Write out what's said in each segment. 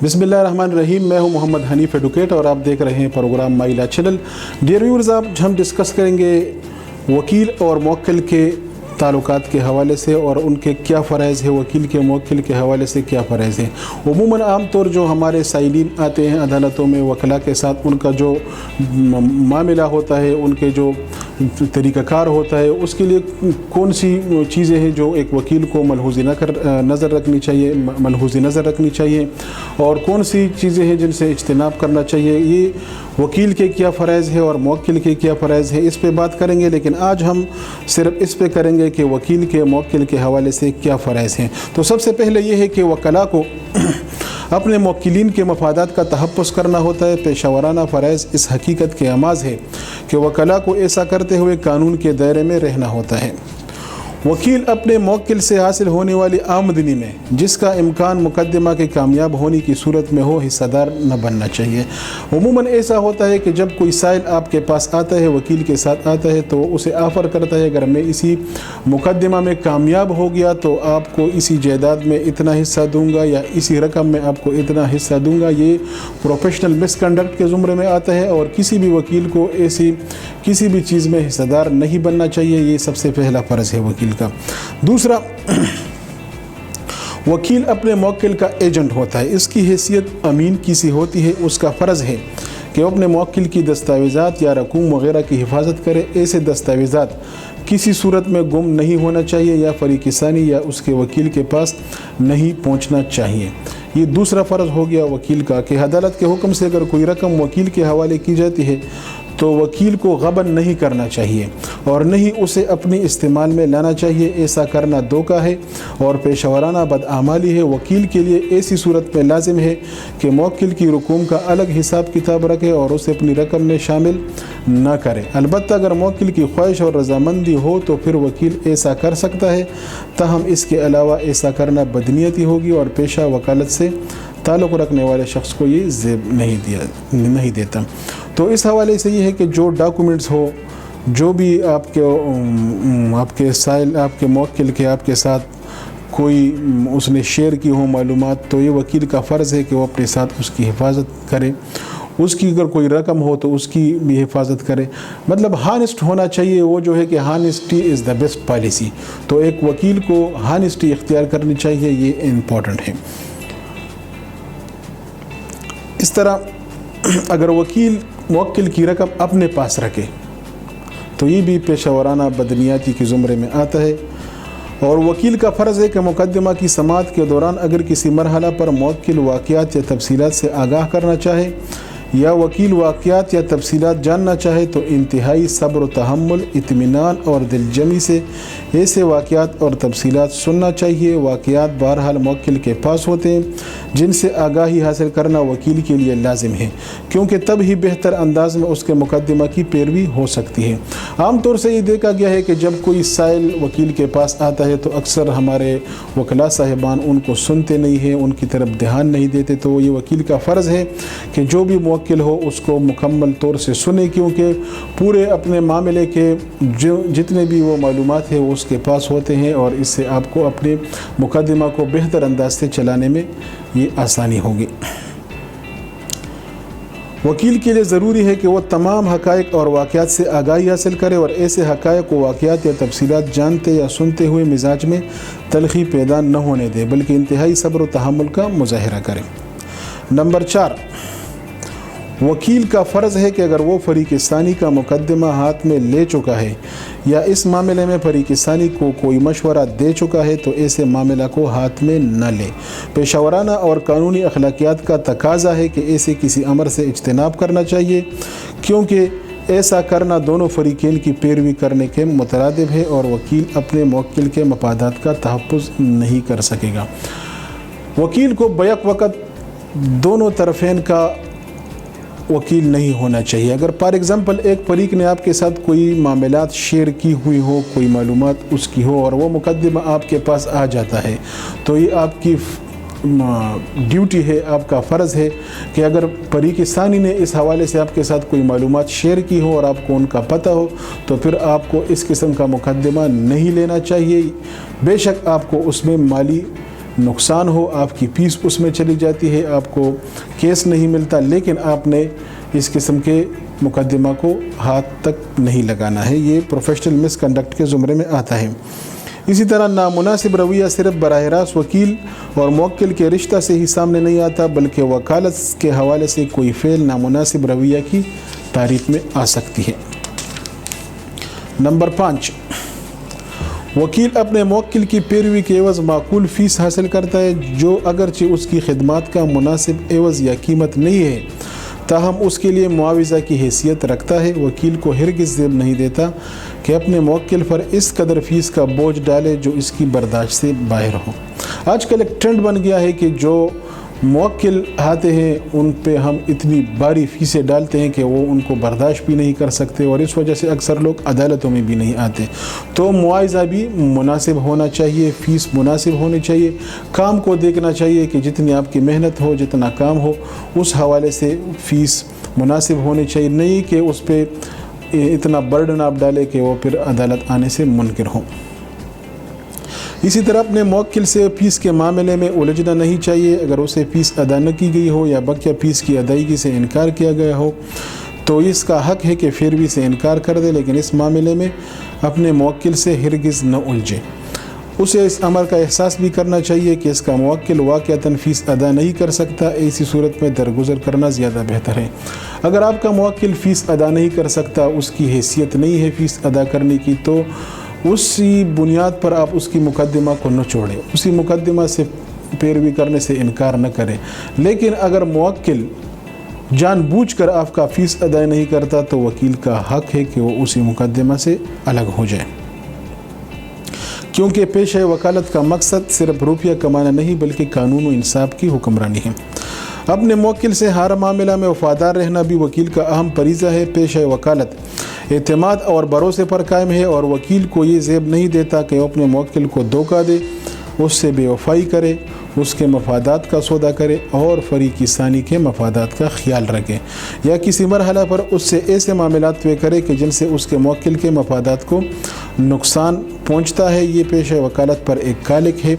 بسم اللہ الرحمن الرحیم. میں ہوں محمد حنیف ایڈوکیٹ اور آپ دیکھ رہے ہیں پروگرام مائی لا چینل. ڈیئر ویورز، آج ہم ڈسکس کریں گے وکیل اور موکل کے تعلقات کے حوالے سے اور ان کے کیا فرائض ہیں، وکیل کے موکل کے حوالے سے کیا فرائض ہیں. عموماً عام طور جو ہمارے سائلین آتے ہیں عدالتوں میں وکلا کے ساتھ، ان کا جو معاملہ ہوتا ہے، ان کے جو طریقہ کار ہوتا ہے، اس کے لیے کون سی چیزیں ہیں جو ایک وکیل کو ملحوظ نظر رکھنی چاہیے اور کون سی چیزیں ہیں جن سے اجتناب کرنا چاہیے. یہ وکیل کے کیا فرائض ہے اور موکل کے کیا فرائض ہے، اس پہ بات کریں گے. لیکن آج ہم صرف اس پہ کریں گے کہ وکیل کے موکل کے حوالے سے کیا فرائض ہیں. تو سب سے پہلے یہ ہے کہ وکلا کو اپنے موکلین کے مفادات کا تحفظ کرنا ہوتا ہے. پیشہ ورانہ فرائض اس حقیقت کے آماز ہے کہ وکلا کو ایسا کرتے ہوئے قانون کے دائرے میں رہنا ہوتا ہے. وکیل اپنے موکل سے حاصل ہونے والی آمدنی میں جس کا امکان مقدمہ کے کامیاب ہونے کی صورت میں ہو حصہ دار نہ بننا چاہیے. عموماً ایسا ہوتا ہے کہ جب کوئی سائل آپ کے پاس آتا ہے، وکیل کے ساتھ آتا ہے، تو اسے آفر کرتا ہے اگر میں اسی مقدمہ میں کامیاب ہو گیا تو آپ کو اسی جائیداد میں اتنا حصہ دوں گا یا اسی رقم میں آپ کو اتنا حصہ دوں گا. یہ پروفیشنل مس کنڈکٹ کے زمرے میں آتا ہے اور کسی بھی وکیل کو ایسی کسی بھی چیز میں حصہ دار نہیں بننا چاہیے. یہ سب سے پہلا فرض ہے وکیل کا. دوسرا، وکیل اپنے موکل کا ایجنٹ ہوتا ہے. اس کی حیثیت امین کی سی ہوتی ہے. اس کا فرض ہے کہ وہ اپنے موکل کی دستاویزات یا رقوم وغیرہ کی حفاظت کرے. ایسے دستاویزات کسی صورت میں گم نہیں ہونا چاہیے یا فریق ثانی یا اس کے وکیل کے پاس نہیں پہنچنا چاہیے. یہ دوسرا فرض ہو گیا وکیل کا کہ عدالت کے حکم سے اگر کوئی رقم وکیل کے حوالے کی جاتی ہے تو وکیل کو غبن نہیں کرنا چاہیے اور نہ ہی اسے اپنے استعمال میں لانا چاہیے. ایسا کرنا دھوکہ ہے اور پیشہ ورانہ بدعمالی ہے. وکیل کے لیے ایسی صورت میں لازم ہے کہ موکل کی رقوم کا الگ حساب کتاب رکھے اور اسے اپنی رقم میں شامل نہ کرے. البتہ اگر موکل کی خواہش اور رضامندی ہو تو پھر وکیل ایسا کر سکتا ہے. تاہم اس کے علاوہ ایسا کرنا بدنیتی ہوگی اور پیشہ وکالت سے تعلق رکھنے والے شخص کو یہ زیب نہیں دیتا. تو اس حوالے سے یہ ہے کہ جو ڈاکومنٹس ہو، جو بھی آپ کے سائل، آپ کے موکل کے آپ کے ساتھ کوئی اس نے شیئر کی ہو معلومات، تو یہ وکیل کا فرض ہے کہ وہ اپنے ساتھ اس کی حفاظت کرے. اس کی اگر کوئی رقم ہو تو اس کی بھی حفاظت کرے. مطلب ہانسٹ ہونا چاہیے. وہ جو ہے کہ ہانسٹی از دا بیسٹ پالیسی. تو ایک وکیل کو ہانسٹی اختیار کرنی چاہیے. یہ امپورٹنٹ ہے. اس طرح اگر وکیل موکل کی رقم اپنے پاس رکھے تو یہ بھی پیشہ ورانہ بدنیاتی کے زمرے میں آتا ہے. اور وکیل کا فرض ہے کہ مقدمہ کی سماعت کے دوران اگر کسی مرحلہ پر موکل واقعات یا تفصیلات سے آگاہ کرنا چاہے یا وکیل واقعات یا تفصیلات جاننا چاہے تو انتہائی صبر و تحمل، اطمینان اور دلجمی سے ایسے واقعات اور تفصیلات سننا چاہیے. واقعات بہرحال موکل کے پاس ہوتے ہیں جن سے آگاہی حاصل کرنا وکیل کے لیے لازم ہے، کیونکہ تب ہی بہتر انداز میں اس کے مقدمہ کی پیروی ہو سکتی ہے. عام طور سے یہ دیکھا گیا ہے کہ جب کوئی سائل وکیل کے پاس آتا ہے تو اکثر ہمارے وکلا صاحبان ان کو سنتے نہیں ہیں، ان کی طرف دھیان نہیں دیتے. تو یہ وکیل کا فرض ہے کہ جو بھی موکل ہو اس کو مکمل طور سے سنے، کیونکہ پورے اپنے معاملے کے جتنے بھی وہ معلومات ہیں وہ اس کے پاس ہوتے ہیں اور اس سے آپ کو اپنے مقدمہ کو بہتر انداز سے چلانے میں یہ آسانی ہوگی. وکیل کے لیے ضروری ہے کہ وہ تمام حقائق اور واقعات سے آگاہی حاصل کرے اور ایسے حقائق و واقعات یا تفصیلات جانتے یا سنتے ہوئے مزاج میں تلخی پیدا نہ ہونے دے بلکہ انتہائی صبر و تحمل کا مظاہرہ کرے. نمبر 4، وکیل کا فرض ہے کہ اگر وہ فریق ثانی کا مقدمہ ہاتھ میں لے چکا ہے یا اس معاملے میں فریق ثانی کو کوئی مشورہ دے چکا ہے تو ایسے معاملہ کو ہاتھ میں نہ لے. پیشہ ورانہ اور قانونی اخلاقیات کا تقاضا ہے کہ ایسے کسی امر سے اجتناب کرنا چاہیے، کیونکہ ایسا کرنا دونوں فریقین کی پیروی کرنے کے مترادف ہے اور وکیل اپنے موکل کے مفادات کا تحفظ نہیں کر سکے گا. وکیل کو بیک وقت دونوں طرفین کا وکیل نہیں ہونا چاہیے. اگر فار ایگزامپل ایک فریق نے آپ کے ساتھ کوئی معاملات شیئر کی ہوئی ہو، کوئی معلومات اس کی ہو اور وہ مقدمہ آپ کے پاس آ جاتا ہے تو یہ آپ کی ڈیوٹی ہے، آپ کا فرض ہے کہ اگر فریق ثانی نے اس حوالے سے آپ کے ساتھ کوئی معلومات شیئر کی ہو اور آپ کو ان کا پتہ ہو تو پھر آپ کو اس قسم کا مقدمہ نہیں لینا چاہیے. بے شک آپ کو اس میں مالی نقصان ہو، آپ کی فیس اس میں چلی جاتی ہے، آپ کو کیس نہیں ملتا، لیکن آپ نے اس قسم کے مقدمہ کو ہاتھ تک نہیں لگانا ہے، یہ پروفیشنل مس کنڈکٹ کے زمرے میں آتا ہے۔ اسی طرح نامناسب رویہ صرف براہ راست وکیل اور موکل کے رشتہ سے ہی سامنے نہیں آتا، بلکہ وکالت کے حوالے سے کوئی فعل نامناسب رویہ کی تعریف میں آ سکتی ہے۔ نمبر 5، وکیل اپنے موکل کی پیروی کے عوض معقول فیس حاصل کرتا ہے، جو اگرچہ اس کی خدمات کا مناسب عوض یا قیمت نہیں ہے، تاہم اس کے لیے معاوضہ کی حیثیت رکھتا ہے۔ وکیل کو ہرگز زیب نہیں دیتا کہ اپنے موکل پر اس قدر فیس کا بوجھ ڈالے جو اس کی برداشت سے باہر ہو۔ آج کل ایک ٹرینڈ بن گیا ہے کہ جو موکل آتے ہیں ان پہ ہم اتنی باری فیسیں ڈالتے ہیں کہ وہ ان کو برداشت بھی نہیں کر سکتے، اور اس وجہ سے اکثر لوگ عدالتوں میں بھی نہیں آتے۔ تو معاوضہ بھی مناسب ہونا چاہیے، فیس مناسب ہونی چاہیے، کام کو دیکھنا چاہیے کہ جتنی آپ کی محنت ہو، جتنا کام ہو، اس حوالے سے فیس مناسب ہونی چاہیے، نہیں کہ اس پہ اتنا برڈن آپ ڈالے کہ وہ پھر عدالت آنے سے منکر ہوں۔ اسی طرح اپنے موکل سے فیس کے معاملے میں الجھنا نہیں چاہیے۔ اگر اسے فیس ادا نہ کی گئی ہو یا بقیہ فیس کی ادائیگی سے انکار کیا گیا ہو تو اس کا حق ہے کہ پیروی سے انکار کر دے، لیکن اس معاملے میں اپنے موکل سے ہرگز نہ الجھے۔ اسے اس امر کا احساس بھی کرنا چاہیے کہ اس کا موکل واقعتاً فیس ادا نہیں کر سکتا، ایسی صورت میں درگزر کرنا زیادہ بہتر ہے۔ اگر آپ کا موکل فیس ادا نہیں کر سکتا، اس کی حیثیت نہیں ہے فیس ادا کرنے کی، تو اسی بنیاد پر آپ اس کی مقدمہ کو نہ چھوڑیں، اسی مقدمہ سے پیروی کرنے سے انکار نہ کریں۔ لیکن اگر موکل جان بوجھ کر آپ کا فیس ادا نہیں کرتا تو وکیل کا حق ہے کہ وہ اسی مقدمہ سے الگ ہو جائے، کیونکہ پیشہ وکالت کا مقصد صرف روپیہ کمانا نہیں بلکہ قانون و انصاف کی حکمرانی ہے۔ اپنے موکل سے ہر معاملہ میں وفادار رہنا بھی وکیل کا اہم فریضہ ہے۔ پیشہ وکالت اعتماد اور بھروسے پر قائم ہے، اور وکیل کو یہ زیب نہیں دیتا کہ وہ اپنے موکل کو دھوکہ دے، اس سے بے وفائی کرے، اس کے مفادات کا سودا کرے اور فریق ثانی کے مفادات کا خیال رکھے، یا کسی مرحلہ پر اس سے ایسے معاملات طے کرے کہ جن سے اس کے موکل کے مفادات کو نقصان پہنچتا ہے۔ یہ پیشہ وکالت پر ایک کالک ہے۔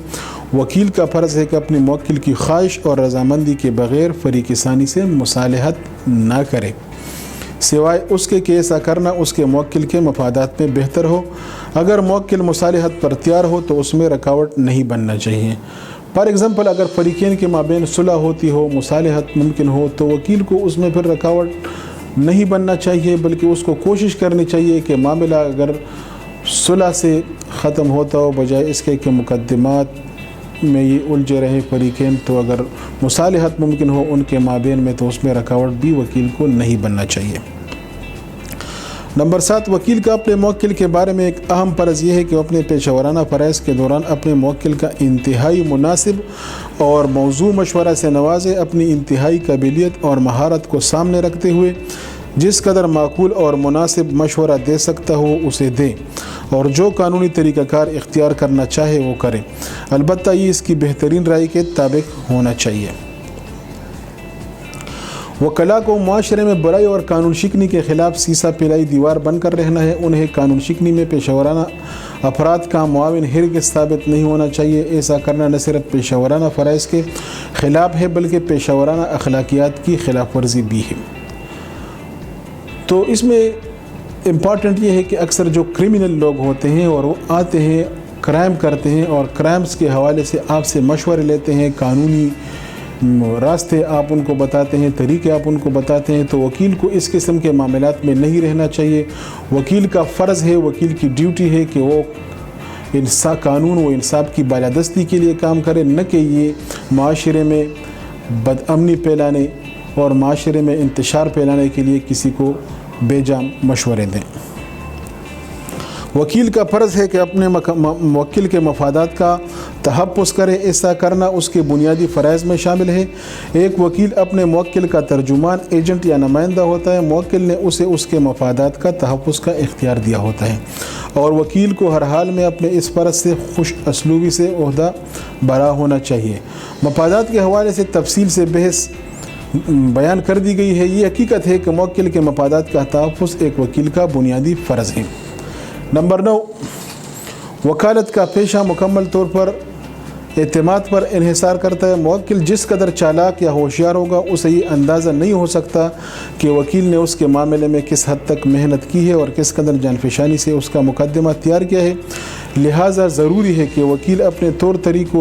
وکیل کا فرض ہے کہ اپنے موکل کی خواہش اور رضامندی کے بغیر فریق ثانی سے مصالحت نہ کرے، سوائے اس کے کہ ایسا کرنا اس کے موکل کے مفادات میں بہتر ہو۔ اگر موکل مصالحت پر تیار ہو تو اس میں رکاوٹ نہیں بننا چاہیے۔ فار ایگزامپل، اگر فریقین کے مابین صلح ہوتی ہو، مصالحت ممکن ہو، تو وکیل کو اس میں پھر رکاوٹ نہیں بننا چاہیے، بلکہ اس کو کوشش کرنی چاہیے کہ معاملہ اگر صلح سے ختم ہوتا ہو، بجائے اس کے کہ مقدمات میں یہ الجھے رہے فریقین، تو اگر مصالحت ممکن ہو ان کے مابین میں تو اس میں رکاوٹ بھی وکیل کو نہیں بننا چاہیے۔ نمبر 7، وکیل کا اپنے موکل کے بارے میں ایک اہم فرض یہ ہے کہ وہ اپنے پیشہ ورانہ فرائض کے دوران اپنے موکل کا انتہائی مناسب اور موزوں مشورہ سے نوازے، اپنی انتہائی قابلیت اور مہارت کو سامنے رکھتے ہوئے جس قدر معقول اور مناسب مشورہ دے سکتا ہو اسے دے، اور جو قانونی طریقہ کار اختیار کرنا چاہے وہ کرے، البتہ یہ اس کی بہترین رائے کے تابع ہونا چاہیے۔ وکلاء کو معاشرے میں برائی اور قانون شکنی کے خلاف سیسا پلائی دیوار بن کر رہنا ہے۔ انہیں قانون شکنی میں پیشہ ورانہ افراد کا معاون ہرگز ثابت نہیں ہونا چاہیے۔ ایسا کرنا نہ صرف پیشہ ورانہ فرائض کے خلاف ہے بلکہ پیشہ ورانہ اخلاقیات کی خلاف ورزی بھی ہے۔ تو اس میں امپورٹنٹ یہ ہے کہ اکثر جو کرمنل لوگ ہوتے ہیں اور وہ آتے ہیں کرائم کرتے ہیں اور کرائمز کے حوالے سے آپ سے مشورے لیتے ہیں، قانونی راستے آپ ان کو بتاتے ہیں، طریقے آپ ان کو بتاتے ہیں، تو وکیل کو اس قسم کے معاملات میں نہیں رہنا چاہیے۔ وکیل کا فرض ہے، وکیل کی ڈیوٹی ہے کہ وہ قانون و انصاف کی بالادستی کے لیے کام کرے، نہ کہ یہ معاشرے میں بد امنی پھیلانے اور معاشرے میں انتشار پھیلانے کے لیے کسی کو بے جا مشورے دیں۔ وکیل کا فرض ہے کہ اپنے موکل کے مفادات کا تحفظ کرے۔ ایسا کرنا اس کے بنیادی فرائض میں شامل ہے۔ ایک وکیل اپنے موکل کا ترجمان، ایجنٹ یا نمائندہ ہوتا ہے۔ موکل نے اسے اس کے مفادات کا تحفظ کا اختیار دیا ہوتا ہے، اور وکیل کو ہر حال میں اپنے اس فرض سے خوش اسلوبی سے عہدہ برا ہونا چاہیے۔ مفادات کے حوالے سے تفصیل سے بحث بیان کر دی گئی ہے۔ یہ حقیقت ہے کہ موکل کے مفادات کا تحفظ ایک وکیل کا بنیادی فرض ہے۔ نمبر 9، وکالت کا پیشہ مکمل طور پر اعتماد پر انحصار کرتا ہے۔ موکل جس قدر چالاک یا ہوشیار ہوگا اسے یہ اندازہ نہیں ہو سکتا کہ وکیل نے اس کے معاملے میں کس حد تک محنت کی ہے اور کس قدر جانفشانی سے اس کا مقدمہ تیار کیا ہے۔ لہٰذا ضروری ہے کہ وکیل اپنے طور طریقوں